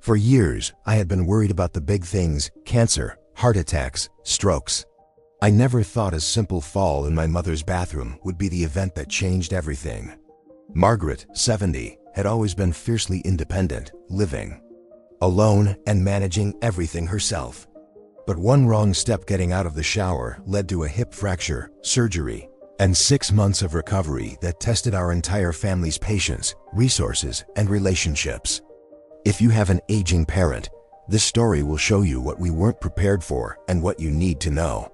For years, I had been worried about the big things: cancer, heart attacks, strokes. I never thought a simple fall in my mother's bathroom would be the event that changed everything. Margaret, 70, had always been fiercely independent, living alone and managing everything herself. But one wrong step getting out of the shower led to a hip fracture, surgery, and 6 months of recovery that tested our entire family's patience, resources, and relationships. If you have an aging parent, this story will show you what we weren't prepared for and what you need to know.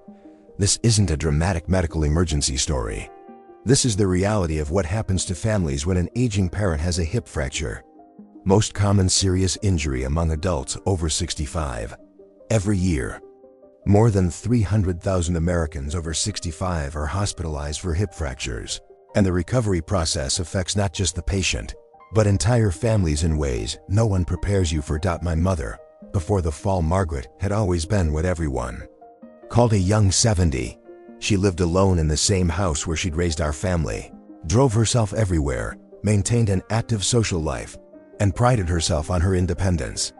This isn't a dramatic medical emergency story. This is the reality of what happens to families when an aging parent has a hip fracture. Most common serious injury among adults over 65. Every year, more than 300,000 Americans over 65 are hospitalized for hip fractures, and the recovery process affects not just the patient, but entire families in ways no one prepares you for. My mother, before the fall, Margaret, had always been what everyone called a young 70. She lived alone in the same house where she'd raised our family, drove herself everywhere, maintained an active social life, and prided herself on her independence.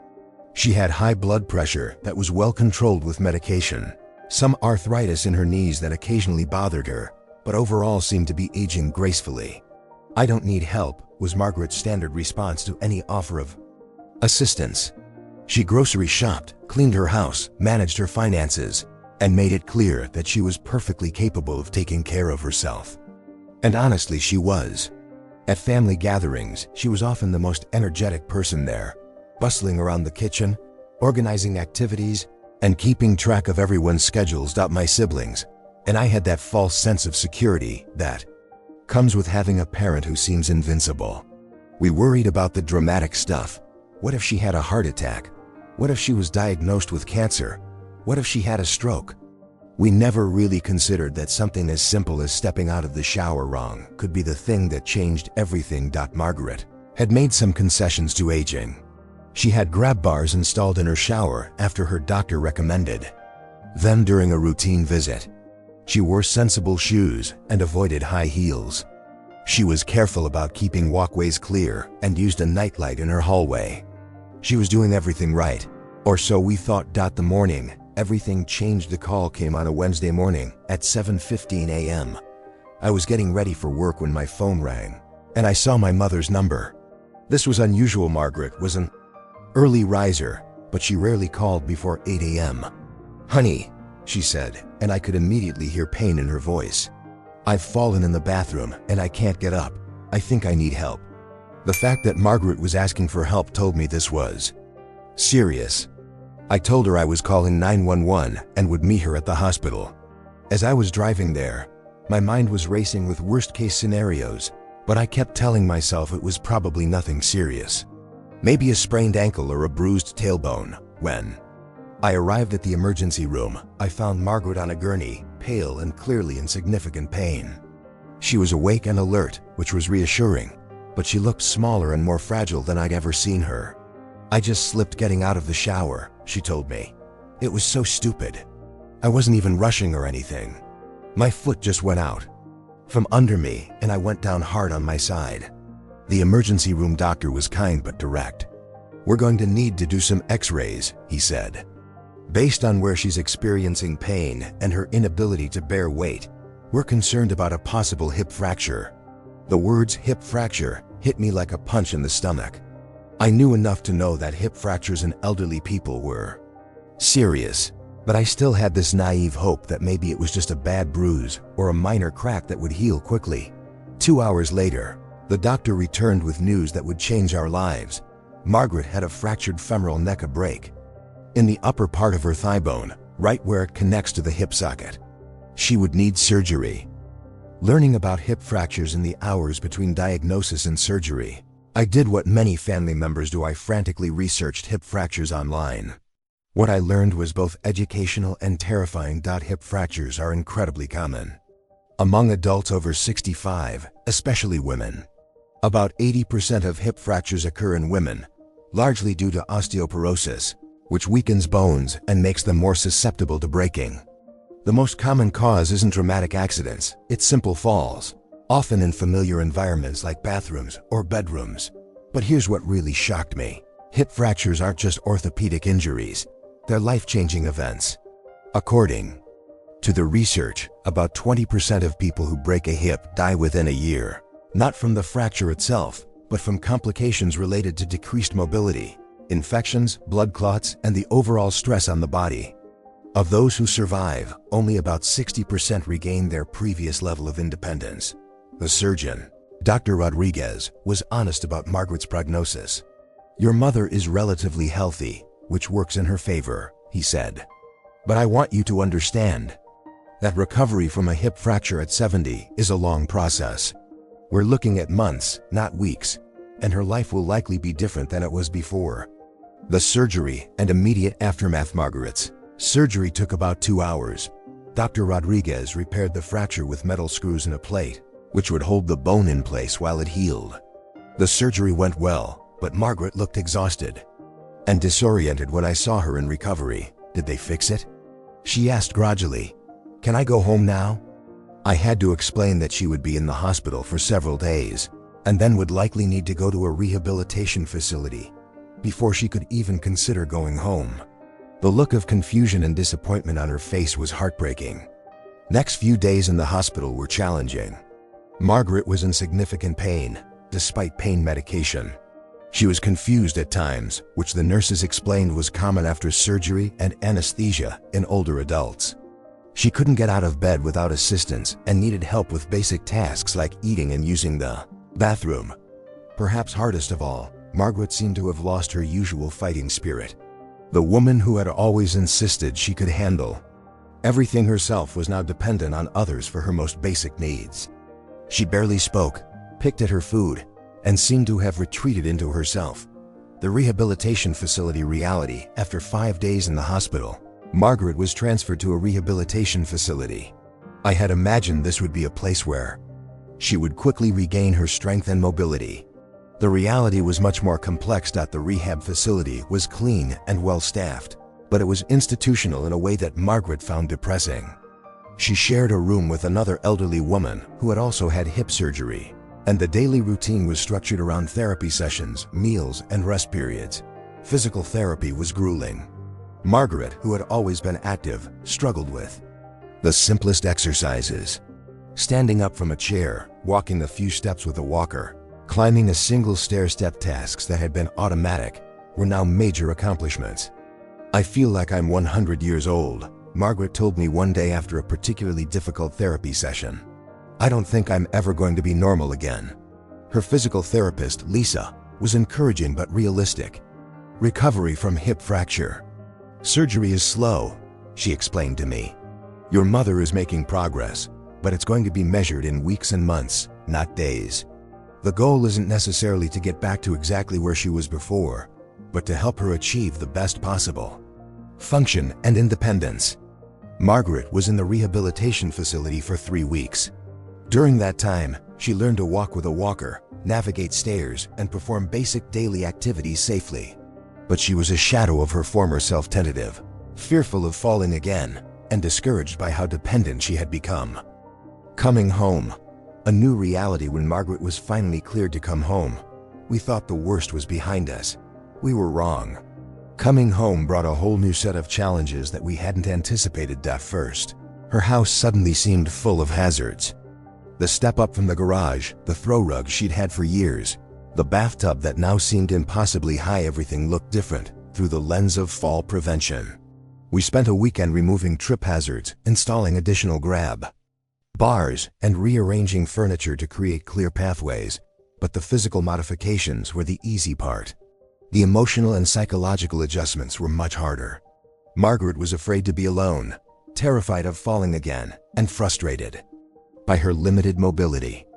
She had high blood pressure that was well controlled with medication, some arthritis in her knees that occasionally bothered her, but overall seemed to be aging gracefully. "I don't need help," was Margaret's standard response to any offer of assistance. She grocery shopped, cleaned her house, managed her finances, and made it clear that she was perfectly capable of taking care of herself. And honestly, she was. At family gatherings, she was often the most energetic person there, bustling around the kitchen, organizing activities, and keeping track of everyone's schedules. My siblings and I had that false sense of security that comes with having a parent who seems invincible. We worried about the dramatic stuff. What if she had a heart attack? What if she was diagnosed with cancer? What if she had a stroke? We never really considered that something as simple as stepping out of the shower wrong could be the thing that changed everything. Margaret had made some concessions to aging. She had grab bars installed in her shower after her doctor recommended. Then during a routine visit, she wore sensible shoes and avoided high heels. She was careful about keeping walkways clear and used a nightlight in her hallway. She was doing everything right, or so we thought. The morning everything changed. The call came on a Wednesday morning at 7:15 a.m. I was getting ready for work when my phone rang, and I saw my mother's number. This was unusual. Margaret was an early riser, but she rarely called before 8 a.m. "Honey," she said, and I could immediately hear pain in her voice. "I've fallen in the bathroom and I can't get up. I think I need help." The fact that Margaret was asking for help told me this was serious. I told her I was calling 911 and would meet her at the hospital. As I was driving there, my mind was racing with worst-case scenarios, but I kept telling myself it was probably nothing serious. Maybe a sprained ankle or a bruised tailbone. When I arrived at the emergency room, I found Margaret on a gurney, pale and clearly in significant pain. She was awake and alert, which was reassuring, but she looked smaller and more fragile than I'd ever seen her. "I just slipped getting out of the shower," she told me. "It was so stupid. I wasn't even rushing or anything. My foot just went out from under me and I went down hard on my side." The emergency room doctor was kind but direct. "We're going to need to do some x-rays," he said. "Based on where she's experiencing pain and her inability to bear weight, we're concerned about a possible hip fracture." The words hip fracture hit me like a punch in the stomach. I knew enough to know that hip fractures in elderly people were serious, but I still had this naive hope that maybe it was just a bad bruise or a minor crack that would heal quickly. 2 hours later, the doctor returned with news that would change our lives. Margaret had a fractured femoral neck break in the upper part of her thigh bone, right where it connects to the hip socket. She would need surgery. Learning about hip fractures in the hours between diagnosis and surgery, I did what many family members do. I frantically researched hip fractures online. What I learned was both educational and terrifying. Hip fractures are incredibly common among adults over 65, especially women. About 80% of hip fractures occur in women, largely due to osteoporosis, which weakens bones and makes them more susceptible to breaking. The most common cause isn't dramatic accidents, it's simple falls, often in familiar environments like bathrooms or bedrooms. But here's what really shocked me. Hip fractures aren't just orthopedic injuries, they're life-changing events. According to the research, about 20% of people who break a hip die within a year, not from the fracture itself, but from complications related to decreased mobility, infections, blood clots, and the overall stress on the body. Of those who survive, only about 60% regain their previous level of independence. The surgeon, Dr. Rodriguez, was honest about Margaret's prognosis. "Your mother is relatively healthy, which works in her favor," he said. "But I want you to understand that recovery from a hip fracture at 70 is a long process. We're looking at months, not weeks, and her life will likely be different than it was before." The surgery and immediate aftermath. Margaret's surgery took about 2 hours. Dr. Rodriguez repaired the fracture with metal screws and a plate, which would hold the bone in place while it healed. The surgery went well, but Margaret looked exhausted and disoriented when I saw her in recovery. "Did they fix it?" she asked grudgingly. "Can I go home now?" I had to explain that she would be in the hospital for several days, and then would likely need to go to a rehabilitation facility before she could even consider going home. The look of confusion and disappointment on her face was heartbreaking. Next few days in the hospital were challenging. Margaret was in significant pain, despite pain medication. She was confused at times, which the nurses explained was common after surgery and anesthesia in older adults. She couldn't get out of bed without assistance and needed help with basic tasks like eating and using the bathroom. Perhaps hardest of all, Margaret seemed to have lost her usual fighting spirit. The woman who had always insisted she could handle everything herself was now dependent on others for her most basic needs. She barely spoke, picked at her food, and seemed to have retreated into herself. The rehabilitation facility reality. After 5 days in the hospital, Margaret was transferred to a rehabilitation facility. I had imagined this would be a place where she would quickly regain her strength and mobility. The reality was much more complex. The rehab facility was clean and well-staffed, but it was institutional in a way that Margaret found depressing. She shared a room with another elderly woman who had also had hip surgery, and the daily routine was structured around therapy sessions, meals, and rest periods. Physical therapy was grueling. Margaret, who had always been active, struggled with the simplest exercises. Standing up from a chair, walking a few steps with a walker, climbing a single stair-step. Tasks that had been automatic were now major accomplishments. "I feel like I'm 100 years old," Margaret told me one day after a particularly difficult therapy session. "I don't think I'm ever going to be normal again." Her physical therapist, Lisa, was encouraging but realistic. "Recovery from hip fracture surgery is slow," she explained to me. "Your mother is making progress, but it's going to be measured in weeks and months, not days. The goal isn't necessarily to get back to exactly where she was before, but to help her achieve the best possible function and independence." Margaret was in the rehabilitation facility for 3 weeks. During that time, she learned to walk with a walker, navigate stairs, and perform basic daily activities safely. But she was a shadow of her former self, tentative, fearful of falling again, and discouraged by how dependent she had become. Coming home. A new reality. When Margaret was finally cleared to come home, we thought the worst was behind us. We were wrong. Coming home brought a whole new set of challenges that we hadn't anticipated. First, her house suddenly seemed full of hazards. The step up from the garage, the throw rug she'd had for years, the bathtub that now seemed impossibly high. Everything looked different through the lens of fall prevention. We spent a weekend removing trip hazards, installing additional grab bars, and rearranging furniture to create clear pathways. But the physical modifications were the easy part. The emotional and psychological adjustments were much harder. Margaret was afraid to be alone, terrified of falling again, and frustrated by her limited mobility.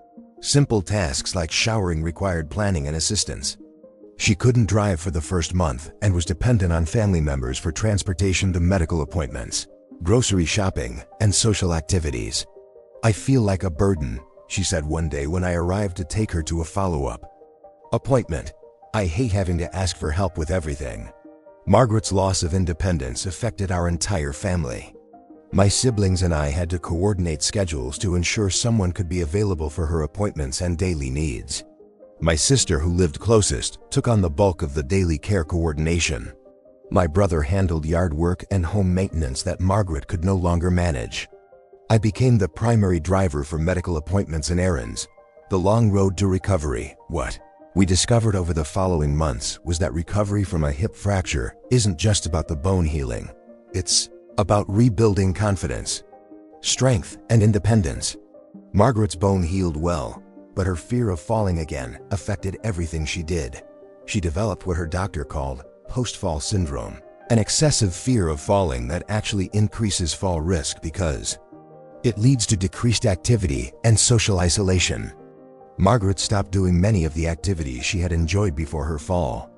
Simple tasks like showering required planning and assistance. She couldn't drive for the first month and was dependent on family members for transportation to medical appointments, grocery shopping, and social activities. "I feel like a burden," she said one day when I arrived to take her to a follow-up appointment. "I hate having to ask for help with everything." Margaret's loss of independence affected our entire family. My siblings and I had to coordinate schedules to ensure someone could be available for her appointments and daily needs. My sister, who lived closest, took on the bulk of the daily care coordination. My brother handled yard work and home maintenance that Margaret could no longer manage. I became the primary driver for medical appointments and errands. The long road to recovery. What we discovered over the following months was that recovery from a hip fracture isn't just about the bone healing. It's about rebuilding confidence, strength, and independence. Margaret's bone healed well, but her fear of falling again affected everything she did. She developed what her doctor called post-fall syndrome, an excessive fear of falling that actually increases fall risk because it leads to decreased activity and social isolation. Margaret stopped doing many of the activities she had enjoyed before her fall.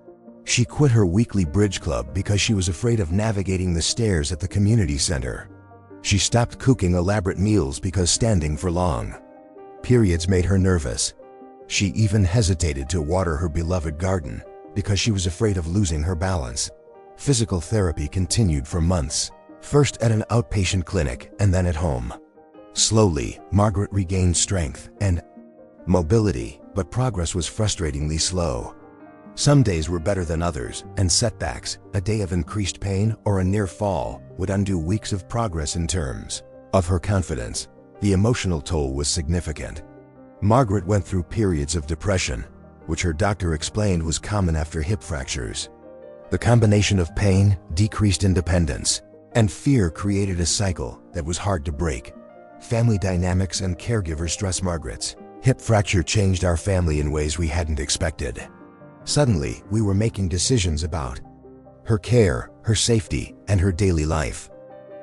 She quit her weekly bridge club because she was afraid of navigating the stairs at the community center. She stopped cooking elaborate meals because standing for long periods made her nervous. She even hesitated to water her beloved garden because she was afraid of losing her balance. Physical therapy continued for months, first at an outpatient clinic and then at home. Slowly, Margaret regained strength and mobility, but progress was frustratingly slow. Some days were better than others, and setbacks, a day of increased pain or a near fall, would undo weeks of progress in terms of her confidence. The emotional toll was significant. Margaret went through periods of depression, which her doctor explained was common after hip fractures. The combination of pain, decreased independence, and fear created a cycle that was hard to break. Family dynamics and caregiver stress. Margaret's hip fracture changed our family in ways we hadn't expected. Suddenly, we were making decisions about her care, her safety, and her daily life.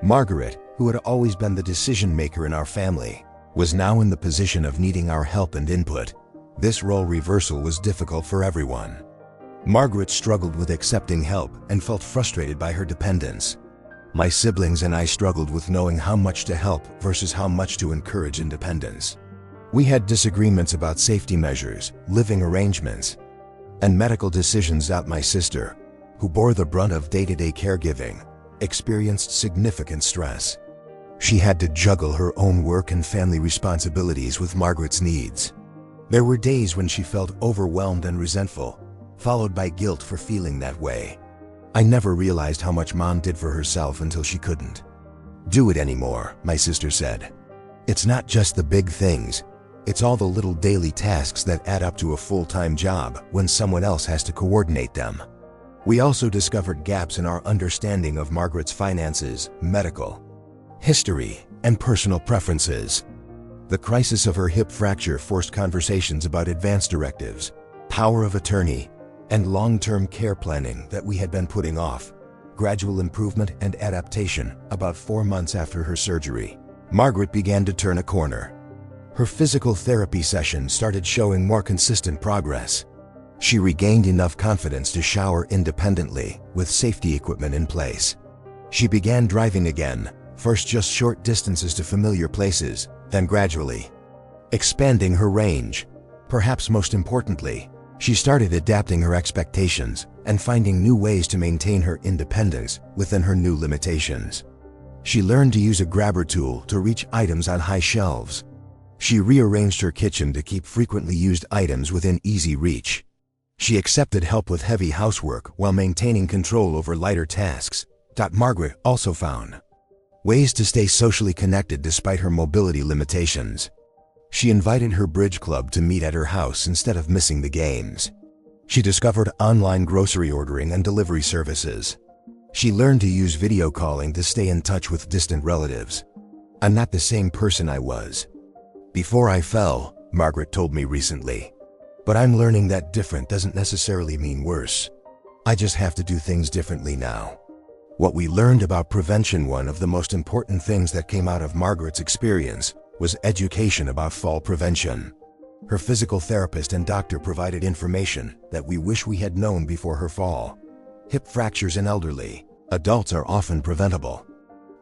Margaret, who had always been the decision maker in our family, was now in the position of needing our help and input. This role reversal was difficult for everyone. Margaret struggled with accepting help and felt frustrated by her dependence. My siblings and I struggled with knowing how much to help versus how much to encourage independence. We had disagreements about safety measures, living arrangements, and medical decisions. My sister, who bore the brunt of day-to-day caregiving, experienced significant stress. She had to juggle her own work and family responsibilities with Margaret's needs. There were days when she felt overwhelmed and resentful, followed by guilt for feeling that way. I never realized how much Mom did for herself until she couldn't do it anymore, my sister said. It's not just the big things. It's all the little daily tasks that add up to a full-time job when someone else has to coordinate them. We also discovered gaps in our understanding of Margaret's finances, medical history, and personal preferences. The crisis of her hip fracture forced conversations about advance directives, power of attorney, and long-term care planning that we had been putting off. Gradual improvement and adaptation. About 4 months after her surgery, Margaret began to turn a corner. Her physical therapy sessions started showing more consistent progress. She regained enough confidence to shower independently with safety equipment in place. She began driving again, first just short distances to familiar places, then gradually expanding her range. Perhaps most importantly, she started adapting her expectations and finding new ways to maintain her independence within her new limitations. She learned to use a grabber tool to reach items on high shelves. She rearranged her kitchen to keep frequently used items within easy reach. She accepted help with heavy housework while maintaining control over lighter tasks. Margaret also found ways to stay socially connected despite her mobility limitations. She invited her bridge club to meet at her house instead of missing the games. She discovered online grocery ordering and delivery services. She learned to use video calling to stay in touch with distant relatives. I'm not the same person I was before I fell, Margaret told me recently. But I'm learning that different doesn't necessarily mean worse. I just have to do things differently now. What we learned about prevention. One of the most important things that came out of Margaret's experience was education about fall prevention. Her physical therapist and doctor provided information that we wish we had known before her fall. Hip fractures in elderly adults are often preventable.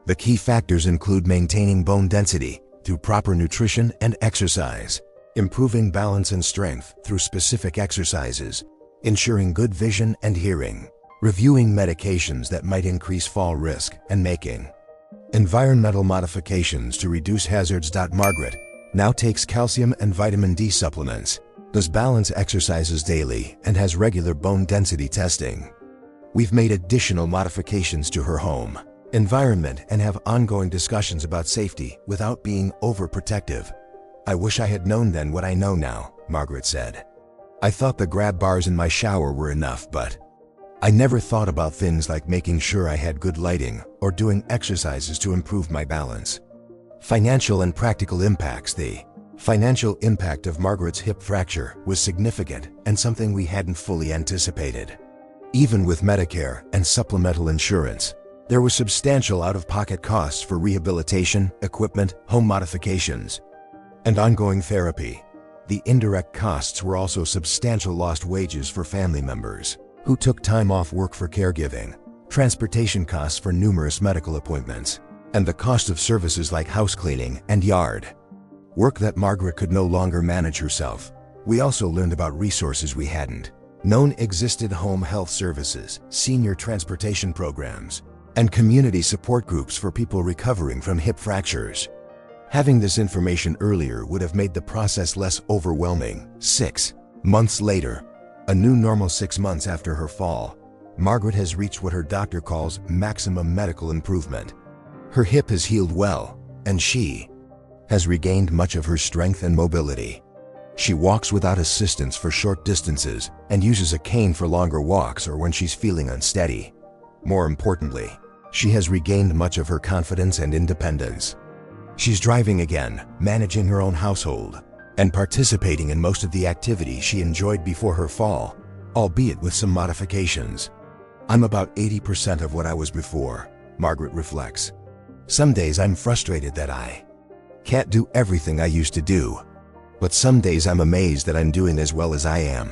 The key factors include maintaining bone density through proper nutrition and exercise, improving balance and strength through specific exercises, ensuring good vision and hearing, reviewing medications that might increase fall risk, and making environmental modifications to reduce hazards. Margaret now takes calcium and vitamin D supplements, does balance exercises daily, and has regular bone density testing. We've made additional modifications to her home, environment, and have ongoing discussions about safety without being overprotective. I wish I had known then what I know now, Margaret said. I thought the grab bars in my shower were enough, but I never thought about things like making sure I had good lighting or doing exercises to improve my balance. Financial and practical impacts. The financial impact of Margaret's hip fracture was significant and something we hadn't fully anticipated. Even with Medicare and supplemental insurance, there was substantial out-of-pocket costs for rehabilitation, equipment, home modifications, and ongoing therapy. The indirect costs were also substantial lost wages for family members who took time off work for caregiving, transportation costs for numerous medical appointments, and the cost of services like house cleaning and yard work that Margaret could no longer manage herself. We also learned about resources we hadn't known existed: home health services, senior transportation programs, and community support groups for people recovering from hip fractures. Having this information earlier would have made the process less overwhelming. 6 months later, a new normal 6 months after her fall, Margaret has reached what her doctor calls maximum medical improvement. Her hip has healed well, and she has regained much of her strength and mobility. She walks without assistance for short distances and uses a cane for longer walks or when she's feeling unsteady. More importantly, she has regained much of her confidence and independence. She's driving again, managing her own household, and participating in most of the activities she enjoyed before her fall, albeit with some modifications. I'm about 80% of what I was before, Margaret reflects. Some days I'm frustrated that I can't do everything I used to do, but some days I'm amazed that I'm doing as well as I am.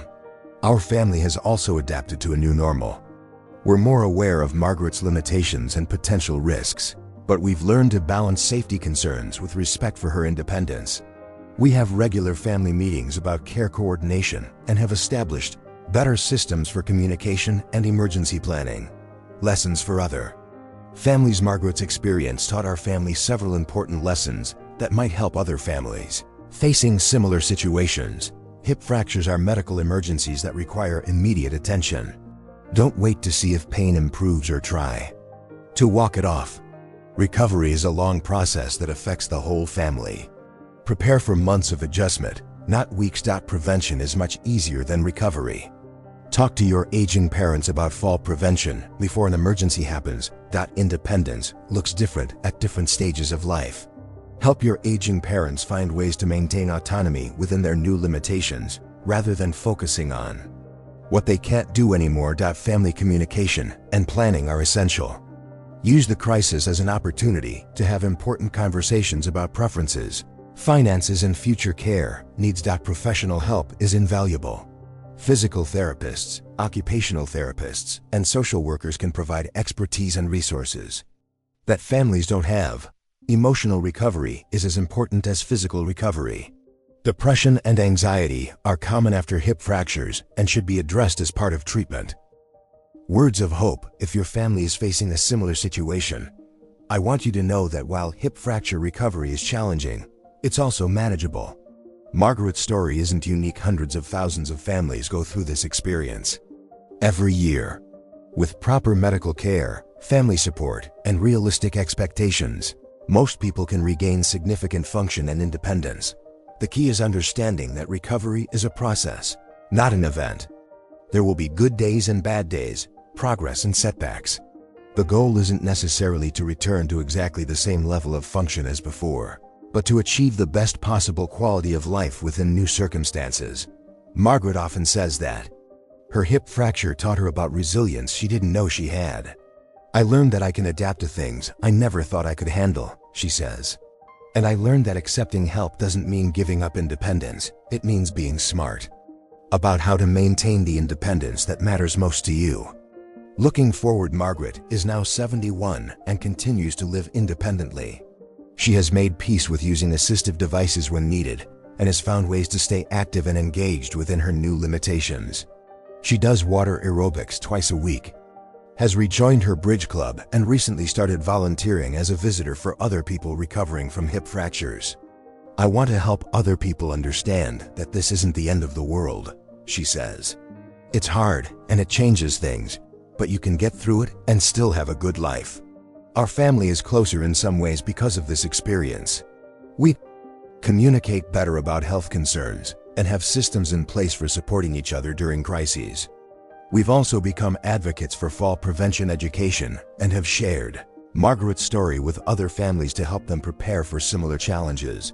Our family has also adapted to a new normal. We're more aware of Margaret's limitations and potential risks, but we've learned to balance safety concerns with respect for her independence. We have regular family meetings about care coordination and have established better systems for communication and emergency planning. Lessons for other families. Margaret's experience taught our family several important lessons that might help other families facing similar situations. Hip fractures are medical emergencies that require immediate attention. Don't wait to see if pain improves or try to walk it off. Recovery is a long process that affects the whole family. Prepare for months of adjustment, not weeks. Prevention is much easier than recovery. Talk to your aging parents about fall prevention before an emergency happens. Independence looks different at different stages of life. Help your aging parents find ways to maintain autonomy within their new limitations, rather than focusing on what they can't do anymore. Family communication and planning are essential. Use the crisis as an opportunity to have important conversations about preferences, finances, and future care needs. Professional help is invaluable. Physical therapists, occupational therapists, and social workers can provide expertise and resources that families don't have. Emotional recovery is as important as physical recovery. Depression and anxiety are common after hip fractures and should be addressed as part of treatment. Words of hope. If your family is facing a similar situation, I want you to know that while hip fracture recovery is challenging, it's also manageable. Margaret's story isn't unique. Hundreds of thousands of families go through this experience every year. With proper medical care, family support, and realistic expectations, most people can regain significant function and independence. The key is understanding that recovery is a process, not an event. There will be good days and bad days, progress and setbacks. The goal isn't necessarily to return to exactly the same level of function as before, but to achieve the best possible quality of life within new circumstances. Margaret often says that her hip fracture taught her about resilience she didn't know she had. I learned that I can adapt to things I never thought I could handle, she says. And I learned that accepting help doesn't mean giving up independence, it means being smart about how to maintain the independence that matters most to you. Looking forward, Margaret is now 71 and continues to live independently. She has made peace with using assistive devices when needed and has found ways to stay active and engaged within her new limitations. She does water aerobics twice a week, has rejoined her bridge club, and recently started volunteering as a visitor for other people recovering from hip fractures. "I want to help other people understand that this isn't the end of the world," she says. "It's hard and it changes things, but you can get through it and still have a good life." Our family is closer in some ways because of this experience. We communicate better about health concerns and have systems in place for supporting each other during crises. We've also become advocates for fall prevention education and have shared Margaret's story with other families to help them prepare for similar challenges.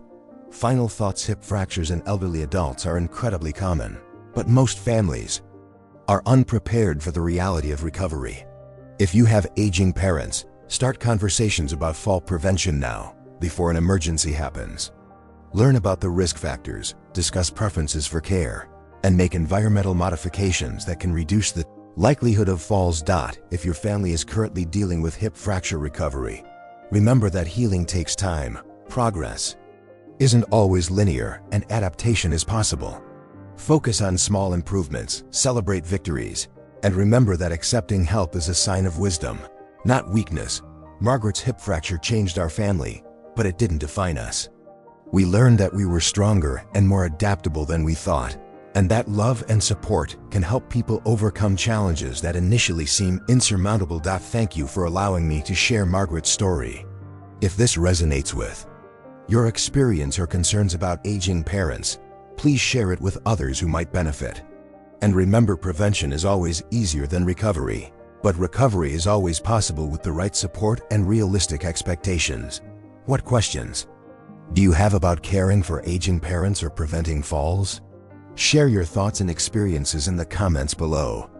Final thoughts: hip fractures in elderly adults are incredibly common, but most families are unprepared for the reality of recovery. If you have aging parents, start conversations about fall prevention now, before an emergency happens. Learn about the risk factors, discuss preferences for care, and make environmental modifications that can reduce the likelihood of falls. If your family is currently dealing with hip fracture recovery, remember that healing takes time, progress isn't always linear, and adaptation is possible. Focus on small improvements, celebrate victories, and remember that accepting help is a sign of wisdom, not weakness. Margaret's hip fracture changed our family, but it didn't define us. We learned that we were stronger and more adaptable than we thought, and that love and support can help people overcome challenges that initially seem insurmountable. Thank you for allowing me to share Margaret's story. If this resonates with your experience or concerns about aging parents, please share it with others who might benefit. And remember, prevention is always easier than recovery, but recovery is always possible with the right support and realistic expectations. What questions do you have about caring for aging parents or preventing falls? Share your thoughts and experiences in the comments below.